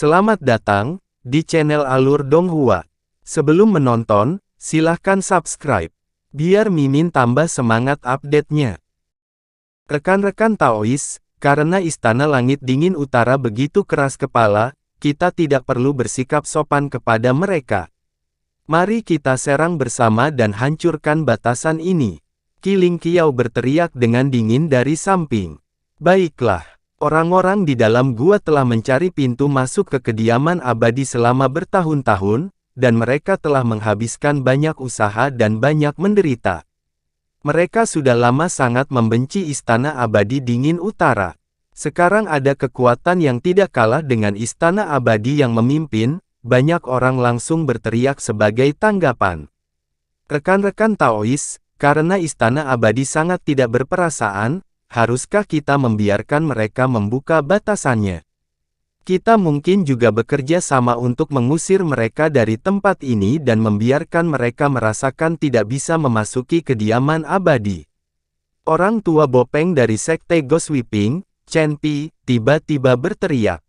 Selamat datang di channel Alur Donghua. Sebelum menonton, silahkan subscribe, biar Mimin tambah semangat update-nya. Rekan-rekan Taois, karena Istana Langit Dingin Utara begitu keras kepala, kita tidak perlu bersikap sopan kepada mereka. Mari kita serang bersama dan hancurkan batasan ini. Qi Lingqiao berteriak dengan dingin dari samping. Baiklah. Orang-orang di dalam gua telah mencari pintu masuk ke kediaman abadi selama bertahun-tahun, dan mereka telah menghabiskan banyak usaha dan banyak menderita. Mereka sudah lama sangat membenci Istana Abadi Dingin Utara. Sekarang ada kekuatan yang tidak kalah dengan Istana Abadi yang memimpin, banyak orang langsung berteriak sebagai tanggapan. Rekan-rekan Taois, karena Istana Abadi sangat tidak berperasaan, haruskah kita membiarkan mereka membuka batasannya? Kita mungkin juga bekerja sama untuk mengusir mereka dari tempat ini dan membiarkan mereka merasakan tidak bisa memasuki kediaman abadi. Orang tua Bopeng dari Sekte Ghost Weeping, Chen Pi, tiba-tiba berteriak.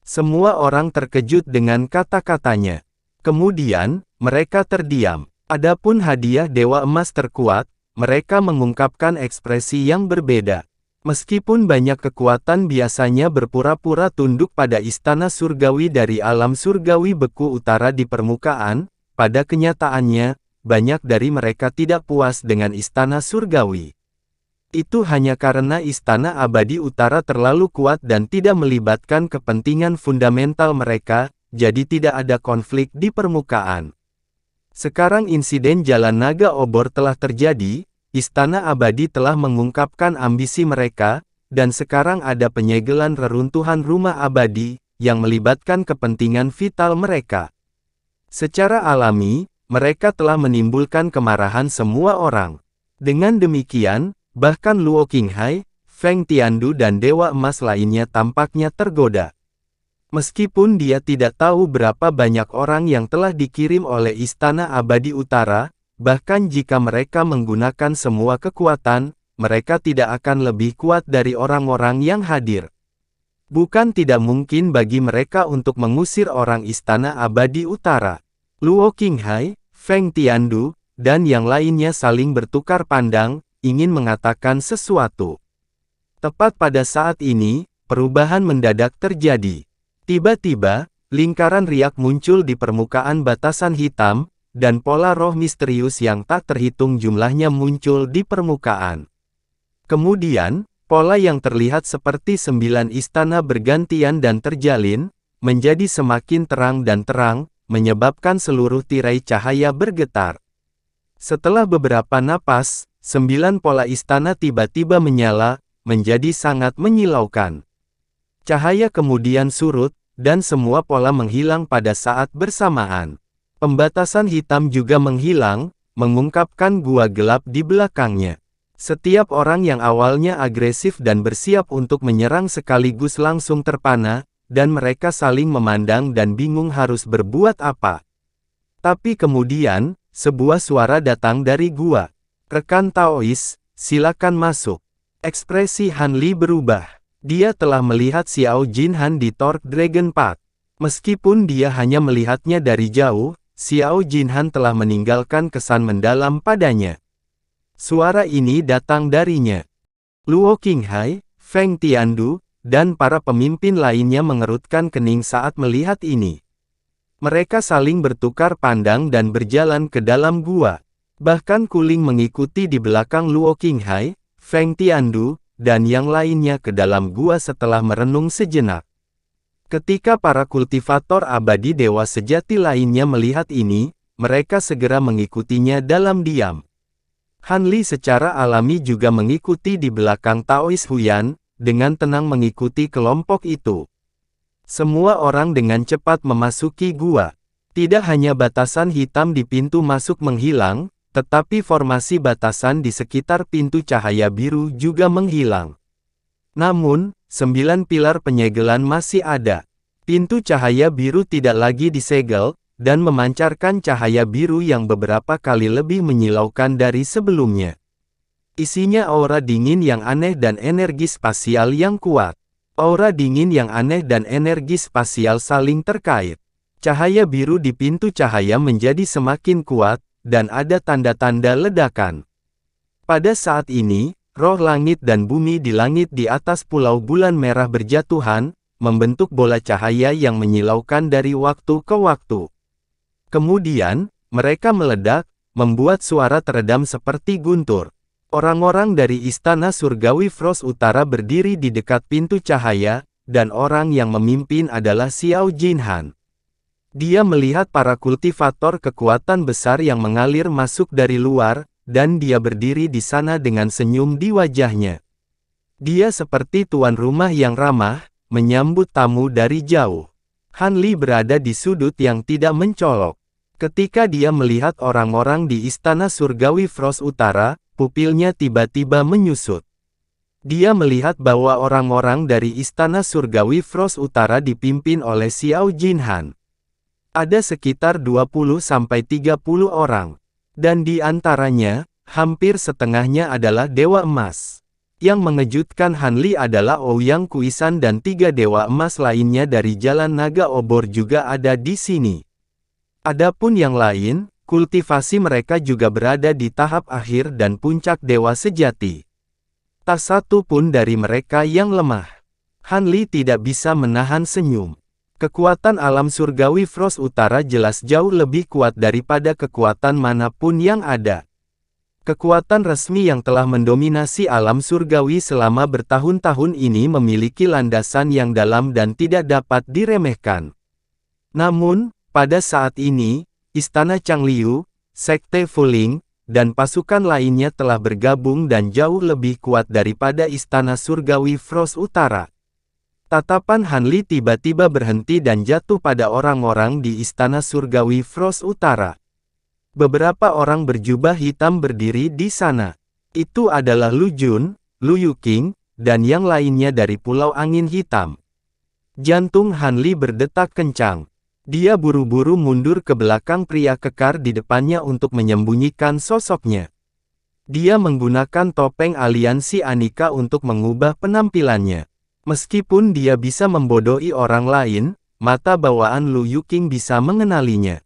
Semua orang terkejut dengan kata-katanya. Kemudian, mereka terdiam. Adapun hadiah Dewa Emas terkuat, mereka mengungkapkan ekspresi yang berbeda. Meskipun banyak kekuatan biasanya berpura-pura tunduk pada istana surgawi dari alam surgawi beku utara di permukaan, pada kenyataannya, banyak dari mereka tidak puas dengan istana surgawi. Itu hanya karena istana abadi utara terlalu kuat dan tidak melibatkan kepentingan fundamental mereka, jadi tidak ada konflik di permukaan. Sekarang insiden Jalan Naga Obor telah terjadi, Istana Abadi telah mengungkapkan ambisi mereka, dan sekarang ada penyegelan reruntuhan rumah abadi, yang melibatkan kepentingan vital mereka. Secara alami, mereka telah menimbulkan kemarahan semua orang. Dengan demikian, bahkan Luo Qinghai, Feng Tiandu dan Dewa Emas lainnya tampaknya tergoda. Meskipun dia tidak tahu berapa banyak orang yang telah dikirim oleh Istana Abadi Utara, bahkan jika mereka menggunakan semua kekuatan, mereka tidak akan lebih kuat dari orang-orang yang hadir. Bukan tidak mungkin bagi mereka untuk mengusir orang Istana Abadi Utara. Luo Qinghai, Feng Tiandu, dan yang lainnya saling bertukar pandang, ingin mengatakan sesuatu. Tepat pada saat ini, perubahan mendadak terjadi. Tiba-tiba, lingkaran riak muncul di permukaan batasan hitam, dan pola roh misterius yang tak terhitung jumlahnya muncul di permukaan. Kemudian, pola yang terlihat seperti 9 istana bergantian dan terjalin, menjadi semakin terang dan terang, menyebabkan seluruh tirai cahaya bergetar. Setelah beberapa napas, 9 pola istana tiba-tiba menyala, menjadi sangat menyilaukan. Cahaya kemudian surut, dan semua pola menghilang pada saat bersamaan. Pembatasan hitam juga menghilang, mengungkapkan gua gelap di belakangnya. Setiap orang yang awalnya agresif dan bersiap untuk menyerang sekaligus langsung terpana, dan mereka saling memandang dan bingung harus berbuat apa. Tapi kemudian, sebuah suara datang dari gua. Rekan Taois, silakan masuk. Ekspresi Han Li berubah. Dia telah melihat Xiao Jinhan di Torque Dragon Path. Meskipun dia hanya melihatnya dari jauh, Xiao Jinhan telah meninggalkan kesan mendalam padanya. Suara ini datang darinya. Luo Qinghai, Feng Tiandu, dan para pemimpin lainnya mengerutkan kening saat melihat ini. Mereka saling bertukar pandang dan berjalan ke dalam gua. Bahkan Kuling mengikuti di belakang Luo Qinghai, Feng Tiandu, dan yang lainnya ke dalam gua setelah merenung sejenak. Ketika para kultivator abadi dewa sejati lainnya melihat ini, mereka segera mengikutinya dalam diam. Han Li secara alami juga mengikuti di belakang Taois Huyan, dengan tenang mengikuti kelompok itu. Semua orang dengan cepat memasuki gua. Tidak hanya batasan hitam di pintu masuk menghilang, tetapi formasi batasan di sekitar pintu cahaya biru juga menghilang. Namun, 9 pilar penyegelan masih ada. Pintu cahaya biru tidak lagi disegel, dan memancarkan cahaya biru yang beberapa kali lebih menyilaukan dari sebelumnya. Isinya aura dingin yang aneh dan energi spasial yang kuat. Aura dingin yang aneh dan energi spasial saling terkait. Cahaya biru di pintu cahaya menjadi semakin kuat, dan ada tanda-tanda ledakan. Pada saat ini, roh langit dan bumi di langit di atas pulau bulan merah berjatuhan, membentuk bola cahaya yang menyilaukan dari waktu ke waktu. Kemudian, mereka meledak, membuat suara teredam seperti guntur. Orang-orang dari Istana Surgawi Frost Utara berdiri di dekat pintu cahaya, dan orang yang memimpin adalah Xiao Jinhan. Dia melihat para kultivator kekuatan besar yang mengalir masuk dari luar, dan dia berdiri di sana dengan senyum di wajahnya. Dia seperti tuan rumah yang ramah, menyambut tamu dari jauh. Han Li berada di sudut yang tidak mencolok. Ketika dia melihat orang-orang di Istana Surgawi Frost Utara, pupilnya tiba-tiba menyusut. Dia melihat bahwa orang-orang dari Istana Surgawi Frost Utara dipimpin oleh Xiao Jinhan. Ada sekitar 20-30 orang. Dan di antaranya, hampir setengahnya adalah Dewa Emas. Yang mengejutkan Han Li adalah Ouyang Kuisan dan 3 Dewa Emas lainnya dari Jalan Naga Obor juga ada di sini. Adapun yang lain, kultivasi mereka juga berada di tahap akhir dan puncak dewa sejati. Tak satu pun dari mereka yang lemah. Han Li tidak bisa menahan senyum. Kekuatan alam surgawi Frost Utara jelas jauh lebih kuat daripada kekuatan manapun yang ada. Kekuatan resmi yang telah mendominasi alam surgawi selama bertahun-tahun ini memiliki landasan yang dalam dan tidak dapat diremehkan. Namun, pada saat ini, Istana Changliu, Sekte Fuling, dan pasukan lainnya telah bergabung dan jauh lebih kuat daripada Istana Surgawi Frost Utara. Tatapan Han Li tiba-tiba berhenti dan jatuh pada orang-orang di Istana Surgawi Frost Utara. Beberapa orang berjubah hitam berdiri di sana. Itu adalah Lu Jun, Lu Yuqing, dan yang lainnya dari Pulau Angin Hitam. Jantung Han Li berdetak kencang. Dia buru-buru mundur ke belakang pria kekar di depannya untuk menyembunyikan sosoknya. Dia menggunakan topeng aliansi Anika untuk mengubah penampilannya. Meskipun dia bisa membodohi orang lain, mata bawaan Lu Yuqing bisa mengenalinya.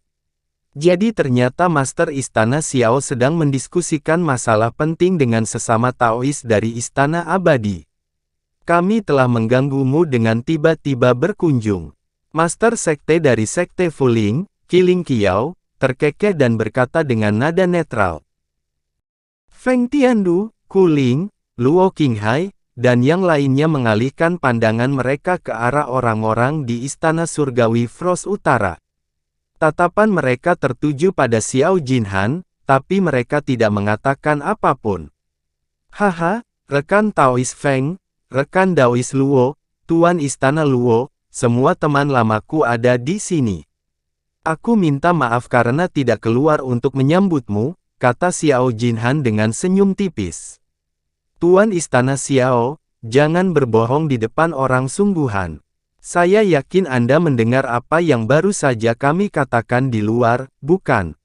Jadi ternyata Master Istana Xiao sedang mendiskusikan masalah penting dengan sesama Taois dari Istana Abadi. Kami telah mengganggumu dengan tiba-tiba berkunjung. Master Sekte dari Sekte Fuling, Qiling Qiao, terkekeh dan berkata dengan nada netral. Feng Tiandu, Kuling, Luo Qinghai, dan yang lainnya mengalihkan pandangan mereka ke arah orang-orang di Istana Surgawi Frost Utara. Tatapan mereka tertuju pada Xiao Jinhan, tapi mereka tidak mengatakan apapun. Haha, rekan Taois Feng, rekan Daois Luo, Tuan Istana Luo, semua teman lamaku ada di sini. Aku minta maaf karena tidak keluar untuk menyambutmu, kata Xiao Jinhan dengan senyum tipis. Tuan Istana Xiao, jangan berbohong di depan orang sungguhan. Saya yakin Anda mendengar apa yang baru saja kami katakan di luar, bukan?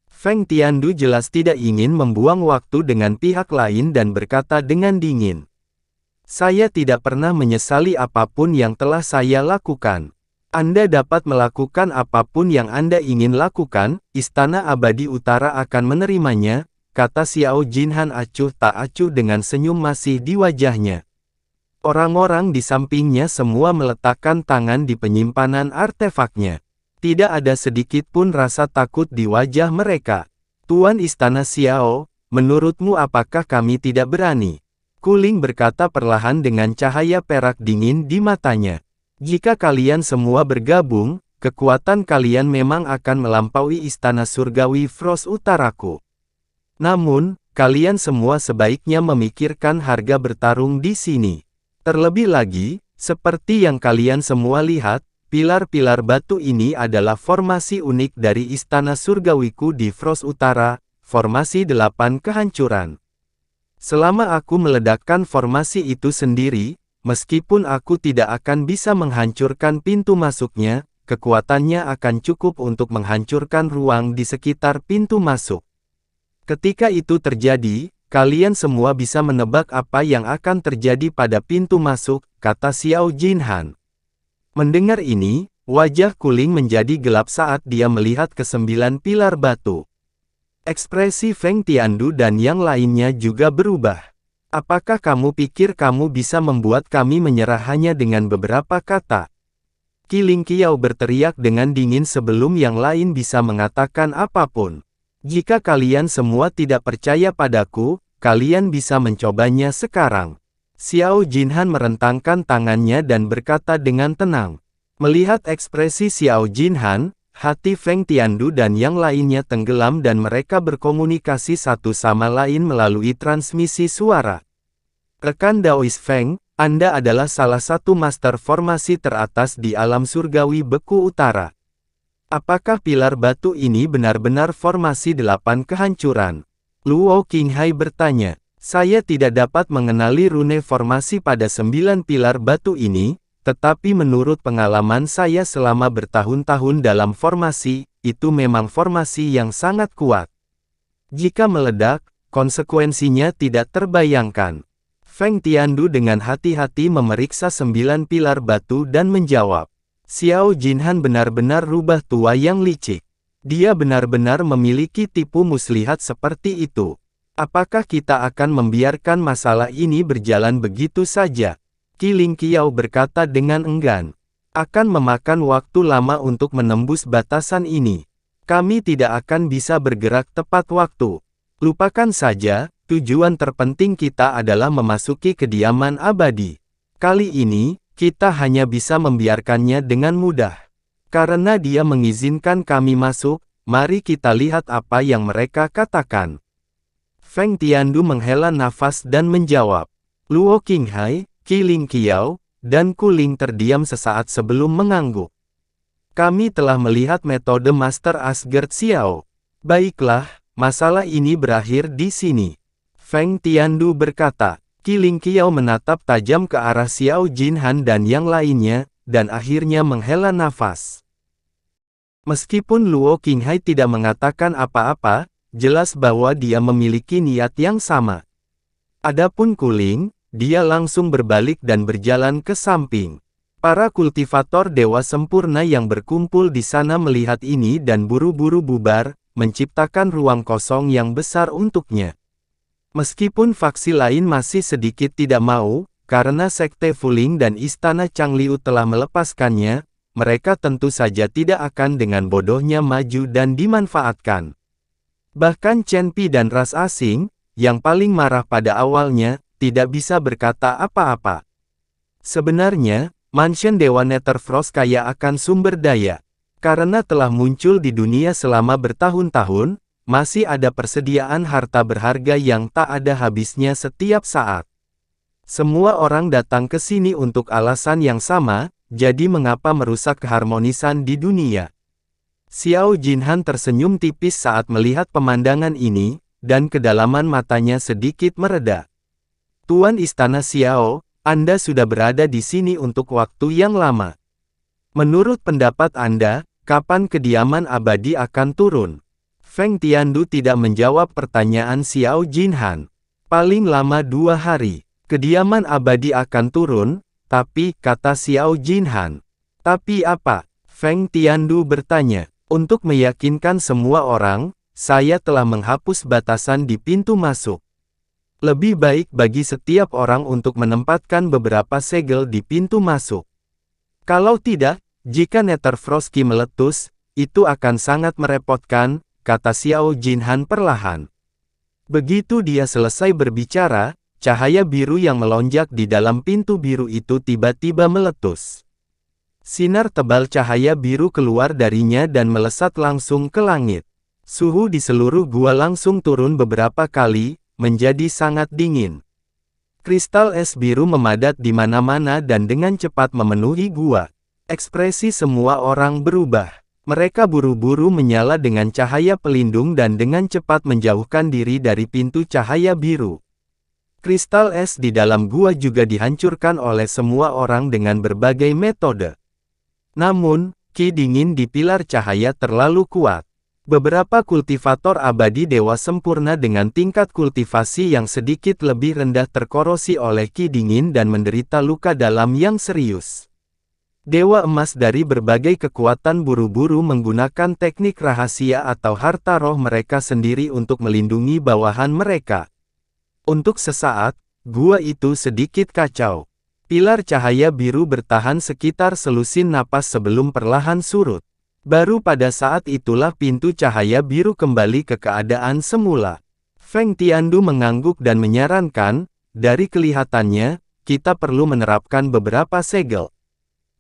Feng Tiandu jelas tidak ingin membuang waktu dengan pihak lain dan berkata dengan dingin. Saya tidak pernah menyesali apapun yang telah saya lakukan. Anda dapat melakukan apapun yang Anda ingin lakukan, Istana Abadi Utara akan menerimanya, kata Xiao Jinhan acuh tak acuh dengan senyum masih di wajahnya. Orang-orang di sampingnya semua meletakkan tangan di penyimpanan artefaknya. Tidak ada sedikit pun rasa takut di wajah mereka. Tuan Istana Xiao, menurutmu apakah kami tidak berani? Kuling berkata perlahan dengan cahaya perak dingin di matanya. Jika kalian semua bergabung, kekuatan kalian memang akan melampaui Istana Surgawi Frost Utaraku. Namun, kalian semua sebaiknya memikirkan harga bertarung di sini. Terlebih lagi, seperti yang kalian semua lihat, pilar-pilar batu ini adalah formasi unik dari Istana Surgawiku di Frost Utara, formasi 8 kehancuran. Selama aku meledakkan formasi itu sendiri, meskipun aku tidak akan bisa menghancurkan pintu masuknya, kekuatannya akan cukup untuk menghancurkan ruang di sekitar pintu masuk. Ketika itu terjadi, kalian semua bisa menebak apa yang akan terjadi pada pintu masuk, kata Xiao Jinhan. Mendengar ini, wajah Kuling menjadi gelap saat dia melihat ke-9 pilar batu. Ekspresi Feng Tiandu dan yang lainnya juga berubah. Apakah kamu pikir kamu bisa membuat kami menyerah hanya dengan beberapa kata? Qi Lingqiao berteriak dengan dingin sebelum yang lain bisa mengatakan apapun. Jika kalian semua tidak percaya padaku, kalian bisa mencobanya sekarang. Xiao Jinhan merentangkan tangannya dan berkata dengan tenang. Melihat ekspresi Xiao Jinhan, hati Feng Tiandu dan yang lainnya tenggelam dan mereka berkomunikasi satu sama lain melalui transmisi suara. Rekan Daois Feng, Anda adalah salah satu master formasi teratas di alam surgawi beku utara. Apakah pilar batu ini benar-benar formasi 8 kehancuran? Luo Qinghai bertanya. Saya tidak dapat mengenali rune formasi pada 9 pilar batu ini, tetapi menurut pengalaman saya selama bertahun-tahun dalam formasi, itu memang formasi yang sangat kuat. Jika meledak, konsekuensinya tidak terbayangkan. Feng Tiandu dengan hati-hati memeriksa 9 pilar batu dan menjawab. Xiao Jinhan benar-benar rubah tua yang licik. Dia benar-benar memiliki tipu muslihat seperti itu. Apakah kita akan membiarkan masalah ini berjalan begitu saja? Qi Lingqiao berkata dengan enggan. Akan memakan waktu lama untuk menembus batasan ini. Kami tidak akan bisa bergerak tepat waktu. Lupakan saja, tujuan terpenting kita adalah memasuki kediaman abadi. Kali ini, kita hanya bisa membiarkannya dengan mudah. Karena dia mengizinkan kami masuk, mari kita lihat apa yang mereka katakan. Feng Tiandu menghela nafas dan menjawab. Luo Qinghai, Qi Lingqiao, dan Kuling terdiam sesaat sebelum mengangguk. Kami telah melihat metode Master Asgard Xiao. Baiklah, masalah ini berakhir di sini. Feng Tiandu berkata. Qi Lingqiao menatap tajam ke arah Xiao Jinhan dan yang lainnya, dan akhirnya menghela nafas. Meskipun Luo Qinghai tidak mengatakan apa-apa, jelas bahwa dia memiliki niat yang sama. Adapun Kuling, dia langsung berbalik dan berjalan ke samping. Para kultivator dewa sempurna yang berkumpul di sana melihat ini dan buru-buru bubar, menciptakan ruang kosong yang besar untuknya. Meskipun faksi lain masih sedikit tidak mau, karena Sekte Fuling dan Istana Changliu telah melepaskannya, mereka tentu saja tidak akan dengan bodohnya maju dan dimanfaatkan. Bahkan Chen Pi dan ras asing, yang paling marah pada awalnya, tidak bisa berkata apa-apa. Sebenarnya, Mansion Dewa Netherfrost kaya akan sumber daya. Karena telah muncul di dunia selama bertahun-tahun, masih ada persediaan harta berharga yang tak ada habisnya setiap saat. Semua orang datang ke sini untuk alasan yang sama, jadi mengapa merusak keharmonisan di dunia? Xiao Jinhan tersenyum tipis saat melihat pemandangan ini, dan kedalaman matanya sedikit mereda. Tuan Istana Xiao, Anda sudah berada di sini untuk waktu yang lama. Menurut pendapat Anda, kapan kediaman abadi akan turun? Feng Tiandu tidak menjawab pertanyaan Xiao Jinhan. Paling lama 2 hari, kediaman abadi akan turun, tapi, kata Xiao Jinhan. Tapi apa? Feng Tiandu bertanya. Untuk meyakinkan semua orang, saya telah menghapus batasan di pintu masuk. Lebih baik bagi setiap orang untuk menempatkan beberapa segel di pintu masuk. Kalau tidak, jika Netherfrost Ki meletus, itu akan sangat merepotkan, kata Xiao Jinhan perlahan. Begitu dia selesai berbicara, cahaya biru yang melonjak di dalam pintu biru itu tiba-tiba meletus. Sinar tebal cahaya biru keluar darinya dan melesat langsung ke langit. Suhu di seluruh gua langsung turun beberapa kali, menjadi sangat dingin. Kristal es biru memadat di mana-mana dan dengan cepat memenuhi gua. Ekspresi semua orang berubah. Mereka buru-buru menyala dengan cahaya pelindung dan dengan cepat menjauhkan diri dari pintu cahaya biru. Kristal es di dalam gua juga dihancurkan oleh semua orang dengan berbagai metode. Namun, ki dingin di pilar cahaya terlalu kuat. Beberapa kultivator abadi dewa sempurna dengan tingkat kultivasi yang sedikit lebih rendah terkorosi oleh ki dingin dan menderita luka dalam yang serius. Dewa emas dari berbagai kekuatan buru-buru menggunakan teknik rahasia atau harta roh mereka sendiri untuk melindungi bawahan mereka. Untuk sesaat, gua itu sedikit kacau. Pilar cahaya biru bertahan sekitar selusin napas sebelum perlahan surut. Baru pada saat itulah pintu cahaya biru kembali ke keadaan semula. Feng Tiandu mengangguk dan menyarankan, dari kelihatannya, kita perlu menerapkan beberapa segel.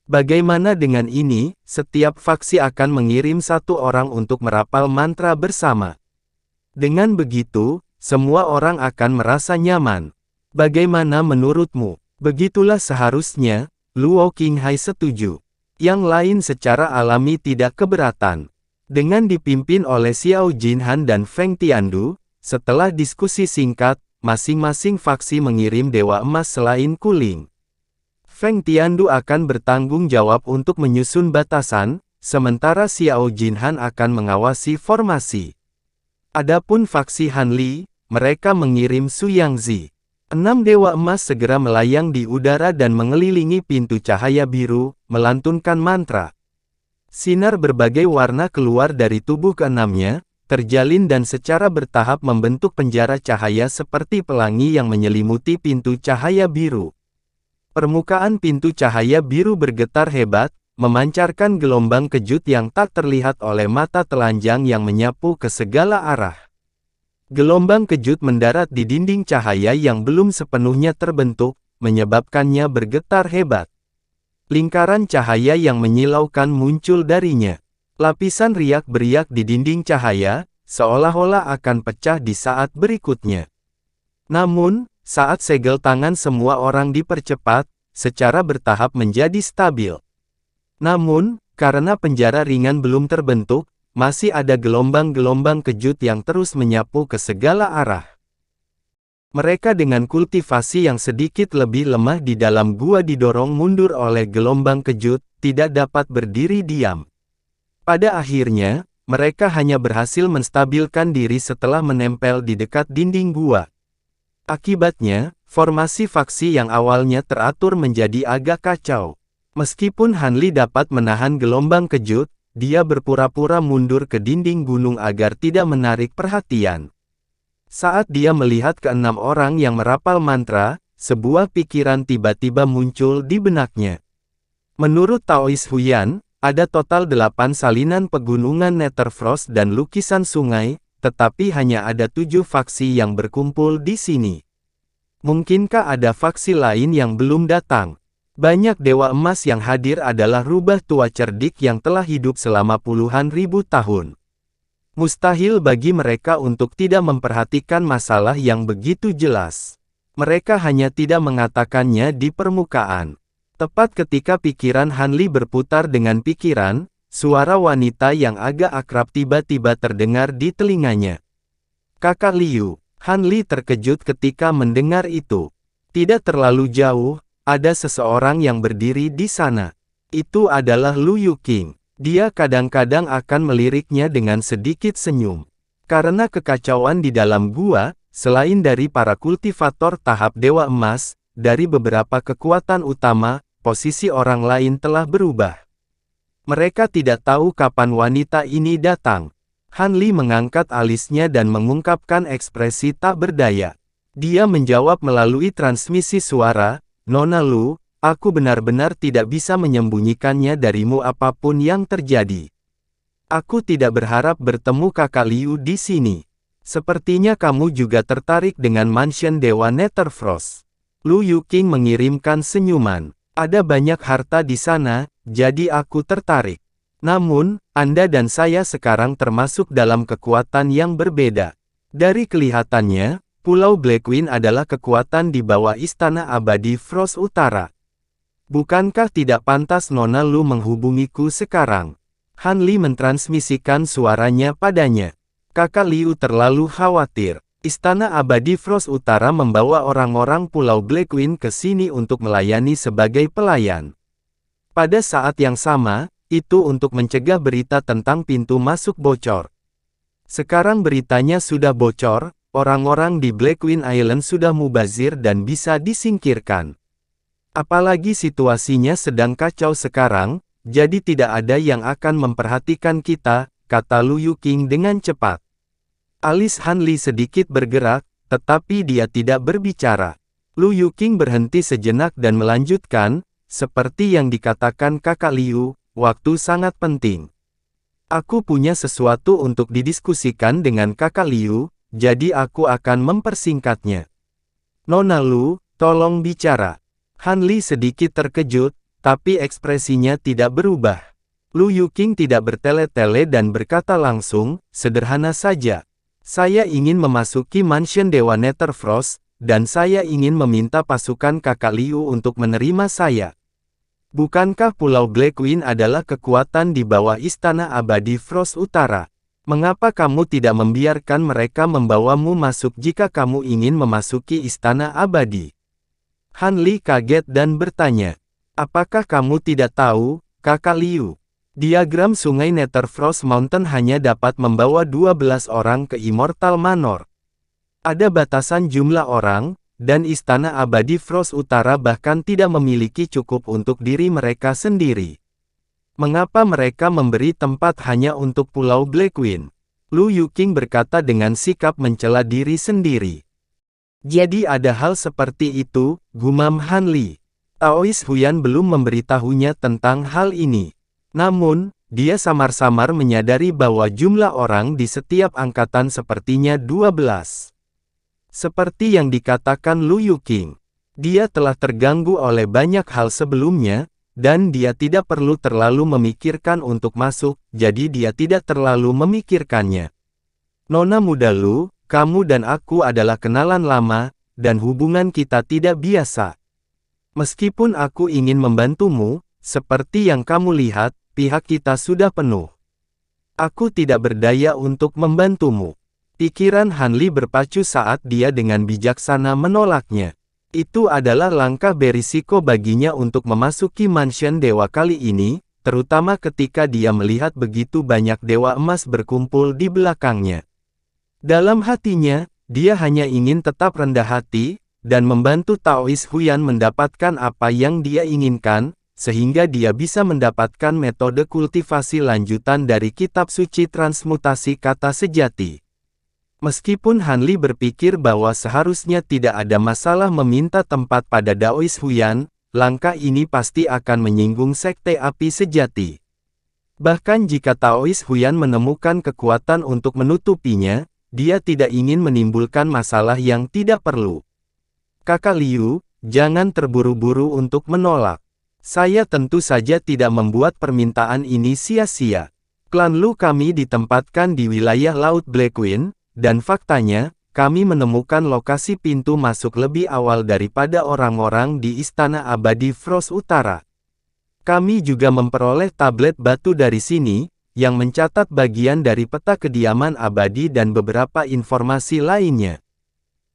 Bagaimana dengan ini, setiap faksi akan mengirim satu orang untuk merapal mantra bersama. Dengan begitu, semua orang akan merasa nyaman. Bagaimana menurutmu? Begitulah seharusnya, Luo Qinghai setuju. Yang lain secara alami tidak keberatan. Dengan dipimpin oleh Xiao Jinhan dan Feng Tiandu, setelah diskusi singkat, masing-masing faksi mengirim Dewa Emas selain Kuling. Feng Tiandu akan bertanggung jawab untuk menyusun batasan, sementara Xiao Jinhan akan mengawasi formasi. Adapun faksi Han Li, mereka mengirim Su Yangzi. 6 Dewa Emas segera melayang di udara dan mengelilingi pintu cahaya biru, melantunkan mantra. Sinar berbagai warna keluar dari tubuh keenamnya, terjalin dan secara bertahap membentuk penjara cahaya seperti pelangi yang menyelimuti pintu cahaya biru. Permukaan pintu cahaya biru bergetar hebat, memancarkan gelombang kejut yang tak terlihat oleh mata telanjang yang menyapu ke segala arah. Gelombang kejut mendarat di dinding cahaya yang belum sepenuhnya terbentuk, menyebabkannya bergetar hebat. Lingkaran cahaya yang menyilaukan muncul darinya. Lapisan riak-beriak di dinding cahaya, seolah-olah akan pecah di saat berikutnya. Namun, saat segel tangan semua orang dipercepat, secara bertahap menjadi stabil. Namun, karena penjara ringan belum terbentuk, masih ada gelombang-gelombang kejut yang terus menyapu ke segala arah. Mereka dengan kultivasi yang sedikit lebih lemah di dalam gua didorong mundur oleh gelombang kejut, tidak dapat berdiri diam. Pada akhirnya, mereka hanya berhasil menstabilkan diri setelah menempel di dekat dinding gua. Akibatnya, formasi faksi yang awalnya teratur menjadi agak kacau. Meskipun Han Li dapat menahan gelombang kejut, dia berpura-pura mundur ke dinding gunung agar tidak menarik perhatian. Saat dia melihat keenam orang yang merapal mantra, sebuah pikiran tiba-tiba muncul di benaknya. Menurut Taois Huyan, ada total 8 salinan pegunungan Netherfrost dan lukisan sungai, tetapi hanya ada 7 faksi yang berkumpul di sini. Mungkinkah ada faksi lain yang belum datang? Banyak dewa emas yang hadir adalah rubah tua cerdik yang telah hidup selama puluhan ribu tahun. Mustahil bagi mereka untuk tidak memperhatikan masalah yang begitu jelas. Mereka hanya tidak mengatakannya di permukaan. Tepat ketika pikiran Han Li berputar dengan pikiran, suara wanita yang agak akrab tiba-tiba terdengar di telinganya. "Kakak Liu." Han Li terkejut ketika mendengar itu. Tidak terlalu jauh, ada seseorang yang berdiri di sana. Itu adalah Lu Yuqing. Dia kadang-kadang akan meliriknya dengan sedikit senyum. Karena kekacauan di dalam gua, selain dari para kultivator tahap Dewa Emas, dari beberapa kekuatan utama, posisi orang lain telah berubah. Mereka tidak tahu kapan wanita ini datang. Han Li mengangkat alisnya dan mengungkapkan ekspresi tak berdaya. Dia menjawab melalui transmisi suara, "Nona Lu, aku benar-benar tidak bisa menyembunyikannya darimu apapun yang terjadi. Aku tidak berharap bertemu kakak Liu di sini. Sepertinya kamu juga tertarik dengan mansion Dewa Netherfrost." Lu Yuqing mengirimkan senyuman. "Ada banyak harta di sana, jadi aku tertarik. Namun, Anda dan saya sekarang termasuk dalam kekuatan yang berbeda. Dari kelihatannya, Pulau Blackwing adalah kekuatan di bawah Istana Abadi Frost Utara. Bukankah tidak pantas Nona Lu menghubungiku sekarang?" Han Li mentransmisikan suaranya padanya. "Kakak Liu terlalu khawatir. Istana Abadi Frost Utara membawa orang-orang Pulau Blackwing ke sini untuk melayani sebagai pelayan. Pada saat yang sama, itu untuk mencegah berita tentang pintu masuk bocor. Sekarang beritanya sudah bocor, orang-orang di Blackwing Island sudah mubazir dan bisa disingkirkan. Apalagi situasinya sedang kacau sekarang, jadi tidak ada yang akan memperhatikan kita, kata Lu Yuqing dengan cepat. Alis Han Li sedikit bergerak, tetapi dia tidak berbicara. Lu Yuqing berhenti sejenak dan melanjutkan, seperti yang dikatakan kakak Liu, waktu sangat penting. Aku punya sesuatu untuk didiskusikan dengan kakak Liu, jadi aku akan mempersingkatnya. Nona Lu, tolong bicara. Han Li sedikit terkejut, tapi ekspresinya tidak berubah. Lu Yuqing tidak bertele-tele dan berkata langsung, sederhana saja. Saya ingin memasuki mansion Dewa Netherfrost, dan saya ingin meminta pasukan kakak Liu untuk menerima saya. Bukankah Pulau Blackwing adalah kekuatan di bawah Istana Abadi Frost Utara? Mengapa kamu tidak membiarkan mereka membawamu masuk jika kamu ingin memasuki Istana Abadi? Han Li kaget dan bertanya, apakah kamu tidak tahu, kakak Liu? Diagram sungai Netherfrost Mountain hanya dapat membawa 12 orang ke Immortal Manor. Ada batasan jumlah orang, dan Istana Abadi Frost Utara bahkan tidak memiliki cukup untuk diri mereka sendiri. Mengapa mereka memberi tempat hanya untuk Pulau Blackwing? Lu Yuqing berkata dengan sikap mencela diri sendiri. Jadi ada hal seperti itu, gumam Han Li. Taois Huyan belum memberitahunya tentang hal ini. Namun, dia samar-samar menyadari bahwa jumlah orang di setiap angkatan sepertinya 12. Seperti yang dikatakan Lu Yuqing, dia telah terganggu oleh banyak hal sebelumnya, dan dia tidak perlu terlalu memikirkan untuk masuk, jadi dia tidak terlalu memikirkannya. Nona muda Lu, kamu dan aku adalah kenalan lama, dan hubungan kita tidak biasa. Meskipun aku ingin membantumu, seperti yang kamu lihat, pihak kita sudah penuh. Aku tidak berdaya untuk membantumu. Pikiran Han Li berpacu saat dia dengan bijaksana menolaknya. Itu adalah langkah berisiko baginya untuk memasuki mansion dewa kali ini, terutama ketika dia melihat begitu banyak dewa emas berkumpul di belakangnya. Dalam hatinya, dia hanya ingin tetap rendah hati, dan membantu Taois Huyan mendapatkan apa yang dia inginkan, sehingga dia bisa mendapatkan metode kultivasi lanjutan dari kitab suci transmutasi kata sejati. Meskipun Han Li berpikir bahwa seharusnya tidak ada masalah meminta tempat pada Daois Huyan, langkah ini pasti akan menyinggung sekte api sejati. Bahkan jika Taois Huyan menemukan kekuatan untuk menutupinya, dia tidak ingin menimbulkan masalah yang tidak perlu. Kakak Liu, jangan terburu-buru untuk menolak. Saya tentu saja tidak membuat permintaan ini sia-sia. Klan Lu kami ditempatkan di wilayah Laut Blackwing, dan faktanya, kami menemukan lokasi pintu masuk lebih awal daripada orang-orang di Istana Abadi Frost Utara. Kami juga memperoleh tablet batu dari sini, yang mencatat bagian dari peta kediaman abadi dan beberapa informasi lainnya.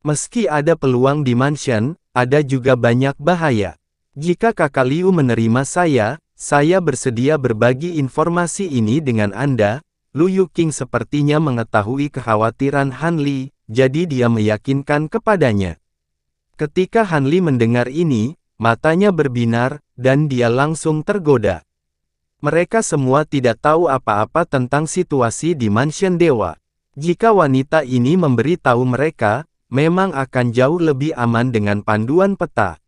Meski ada peluang di mansion, ada juga banyak bahaya. Jika kakak Liu menerima saya bersedia berbagi informasi ini dengan Anda. Lu Yuqing sepertinya mengetahui kekhawatiran Han Li, jadi dia meyakinkan kepadanya. Ketika Han Li mendengar ini, matanya berbinar, dan dia langsung tergoda. Mereka semua tidak tahu apa-apa tentang situasi di mansion dewa. Jika wanita ini memberi tahu mereka, memang akan jauh lebih aman dengan panduan peta.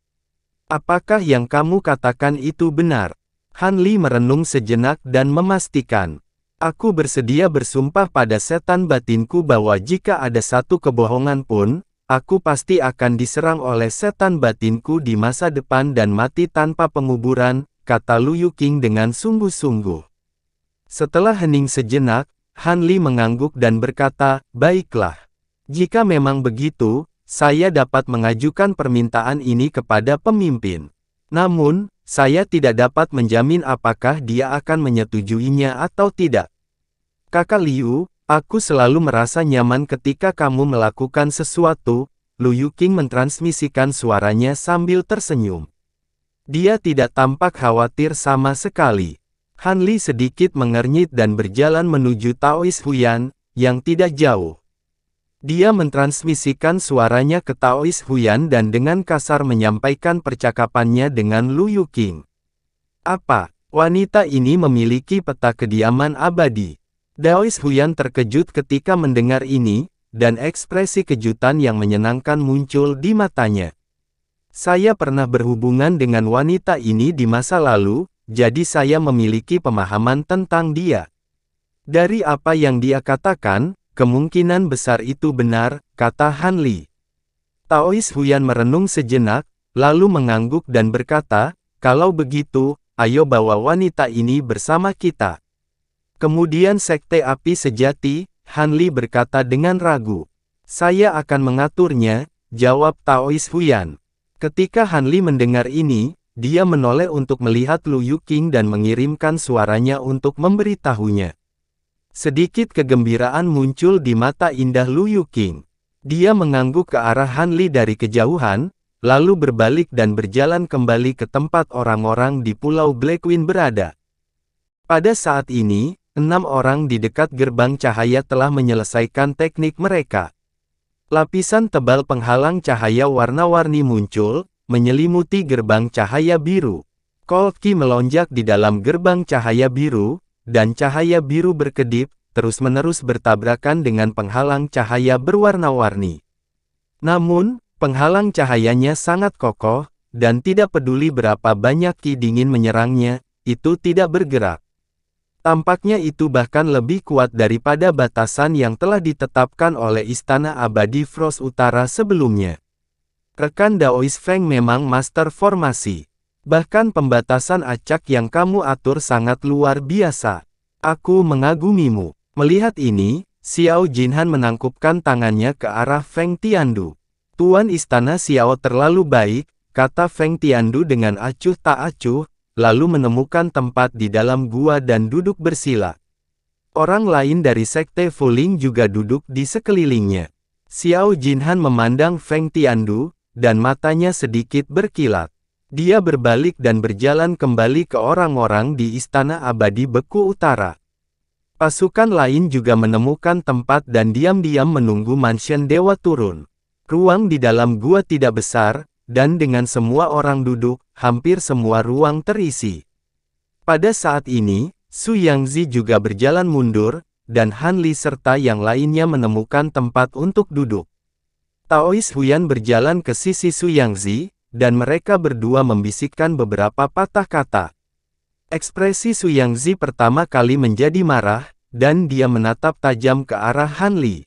Apakah yang kamu katakan itu benar? Han Li merenung sejenak dan memastikan. Aku bersedia bersumpah pada setan batinku bahwa jika ada satu kebohongan pun, aku pasti akan diserang oleh setan batinku di masa depan dan mati tanpa penguburan, kata Lu Yuqing dengan sungguh-sungguh. Setelah hening sejenak, Han Li mengangguk dan berkata, baiklah. Jika memang begitu, saya dapat mengajukan permintaan ini kepada pemimpin. Namun, saya tidak dapat menjamin apakah dia akan menyetujuinya atau tidak. Kakak Liu, aku selalu merasa nyaman ketika kamu melakukan sesuatu. Lu Yuqing mentransmisikan suaranya sambil tersenyum. Dia tidak tampak khawatir sama sekali. Han Li sedikit mengernyit dan berjalan menuju Taois Huyan, yang tidak jauh. Dia mentransmisikan suaranya ke Taois Huyan dan dengan kasar menyampaikan percakapannya dengan Lu Yuqing. Apa? Wanita ini memiliki peta kediaman abadi. Taois Huyan terkejut ketika mendengar ini, dan ekspresi kejutan yang menyenangkan muncul di matanya. Saya pernah berhubungan dengan wanita ini di masa lalu, jadi saya memiliki pemahaman tentang dia. Dari apa yang dia katakan, kemungkinan besar itu benar, kata Han Li. Taois Huyan merenung sejenak, lalu mengangguk dan berkata, kalau begitu, ayo bawa wanita ini bersama kita. Kemudian Sekte Api Sejati, Han Li berkata dengan ragu. Saya akan mengaturnya, jawab Taois Huyan. Ketika Han Li mendengar ini, dia menoleh untuk melihat Lu Yuqing dan mengirimkan suaranya untuk memberitahunya. Sedikit kegembiraan muncul di mata indah Lu Yuqing. Dia mengangguk ke arah Han Li dari kejauhan, lalu berbalik dan berjalan kembali ke tempat orang-orang di Pulau Blackwing berada. Pada saat ini, 6 orang di dekat gerbang cahaya telah menyelesaikan teknik mereka. Lapisan tebal penghalang cahaya warna-warni muncul, menyelimuti gerbang cahaya biru. Cold Ki melonjak di dalam gerbang cahaya biru, dan cahaya biru berkedip, terus-menerus bertabrakan dengan penghalang cahaya berwarna-warni. Namun, penghalang cahayanya sangat kokoh, dan tidak peduli berapa banyak ki dingin menyerangnya, itu tidak bergerak. Tampaknya itu bahkan lebih kuat daripada batasan yang telah ditetapkan oleh Istana Abadi Frost Utara sebelumnya. Rekan Daois Feng memang master formasi. Bahkan pembatasan acak yang kamu atur sangat luar biasa. Aku mengagumimu. Melihat ini, Xiao Jinhan menangkupkan tangannya ke arah Feng Tiandu. Tuan Istana Xiao terlalu baik, kata Feng Tiandu dengan acuh tak acuh, lalu menemukan tempat di dalam gua dan duduk bersila. Orang lain dari Sekte Fuling juga duduk di sekelilingnya. Xiao Jinhan memandang Feng Tiandu, dan matanya sedikit berkilat. Dia berbalik dan berjalan kembali ke orang-orang di Istana Abadi Beku Utara. Pasukan lain juga menemukan tempat dan diam-diam menunggu Mansion Dewa turun. Ruang di dalam gua tidak besar, dan dengan semua orang duduk, hampir semua ruang terisi. Pada saat ini, Su Yangzi juga berjalan mundur, dan Han Li serta yang lainnya menemukan tempat untuk duduk. Taois Huyan berjalan ke sisi Su Yangzi, dan mereka berdua membisikkan beberapa patah kata. Ekspresi Su Yangzi pertama kali menjadi marah, dan dia menatap tajam ke arah Han Li.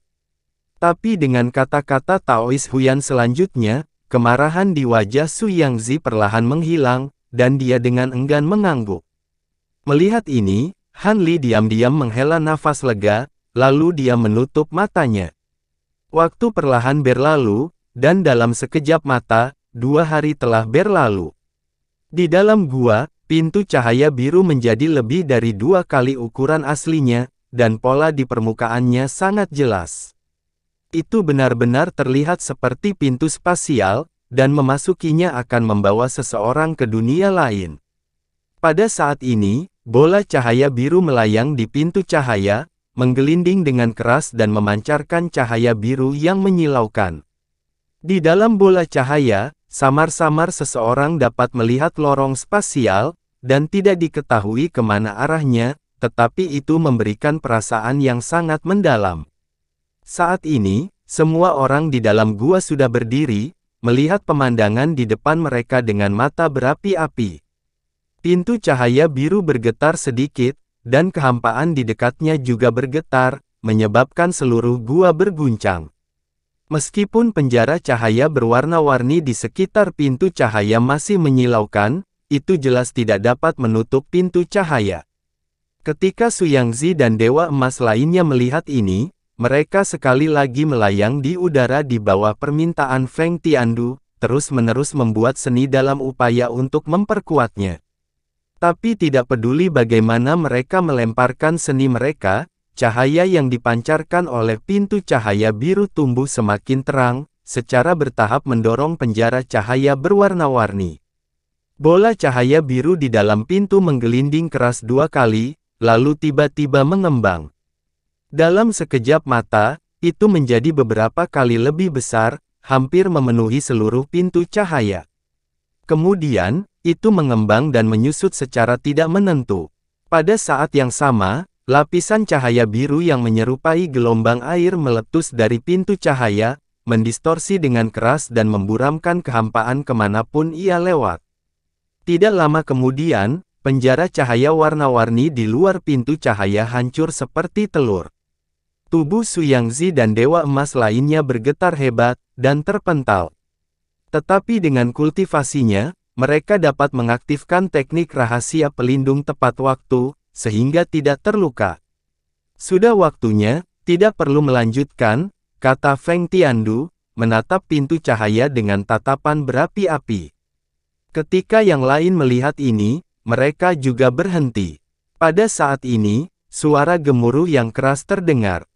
Tapi dengan kata-kata Taois Huyan selanjutnya, kemarahan di wajah Su Yangzi perlahan menghilang, dan dia dengan enggan mengangguk. Melihat ini, Han Li diam-diam menghela nafas lega, lalu dia menutup matanya. Waktu perlahan berlalu, dan dalam sekejap mata, 2 hari telah berlalu. Di dalam gua, pintu cahaya biru menjadi lebih dari 2 kali ukuran aslinya, dan pola di permukaannya sangat jelas. Itu benar-benar terlihat seperti pintu spasial, dan memasukinya akan membawa seseorang ke dunia lain. Pada saat ini, bola cahaya biru melayang di pintu cahaya, menggelinding dengan keras dan memancarkan cahaya biru yang menyilaukan. Di dalam bola cahaya, samar-samar seseorang dapat melihat lorong spasial, dan tidak diketahui kemana arahnya, tetapi itu memberikan perasaan yang sangat mendalam. Saat ini, semua orang di dalam gua sudah berdiri, melihat pemandangan di depan mereka dengan mata berapi-api. Pintu cahaya biru bergetar sedikit, dan kehampaan di dekatnya juga bergetar, menyebabkan seluruh gua berguncang. Meskipun penjara cahaya berwarna-warni di sekitar pintu cahaya masih menyilaukan, itu jelas tidak dapat menutup pintu cahaya. Ketika Su Yangzi dan Dewa Emas lainnya melihat ini, mereka sekali lagi melayang di udara di bawah permintaan Feng Tiandu, terus-menerus membuat seni dalam upaya untuk memperkuatnya. Tapi tidak peduli bagaimana mereka melemparkan seni mereka, cahaya yang dipancarkan oleh pintu cahaya biru tumbuh semakin terang, secara bertahap mendorong penjara cahaya berwarna-warni. Bola cahaya biru di dalam pintu menggelinding keras 2 kali, lalu tiba-tiba mengembang. Dalam sekejap mata, itu menjadi beberapa kali lebih besar, hampir memenuhi seluruh pintu cahaya. Kemudian, itu mengembang dan menyusut secara tidak menentu. Pada saat yang sama, lapisan cahaya biru yang menyerupai gelombang air meletus dari pintu cahaya, mendistorsi dengan keras dan memburamkan kehampaan kemanapun ia lewat. Tidak lama kemudian, penjara cahaya warna-warni di luar pintu cahaya hancur seperti telur. Tubuh Su Yangzi dan Dewa Emas lainnya bergetar hebat, dan terpental. Tetapi dengan kultivasinya, mereka dapat mengaktifkan teknik rahasia pelindung tepat waktu, sehingga tidak terluka. Sudah waktunya, tidak perlu melanjutkan, kata Feng Tiandu, menatap pintu cahaya dengan tatapan berapi-api. Ketika yang lain melihat ini, mereka juga berhenti. Pada saat ini, suara gemuruh yang keras terdengar.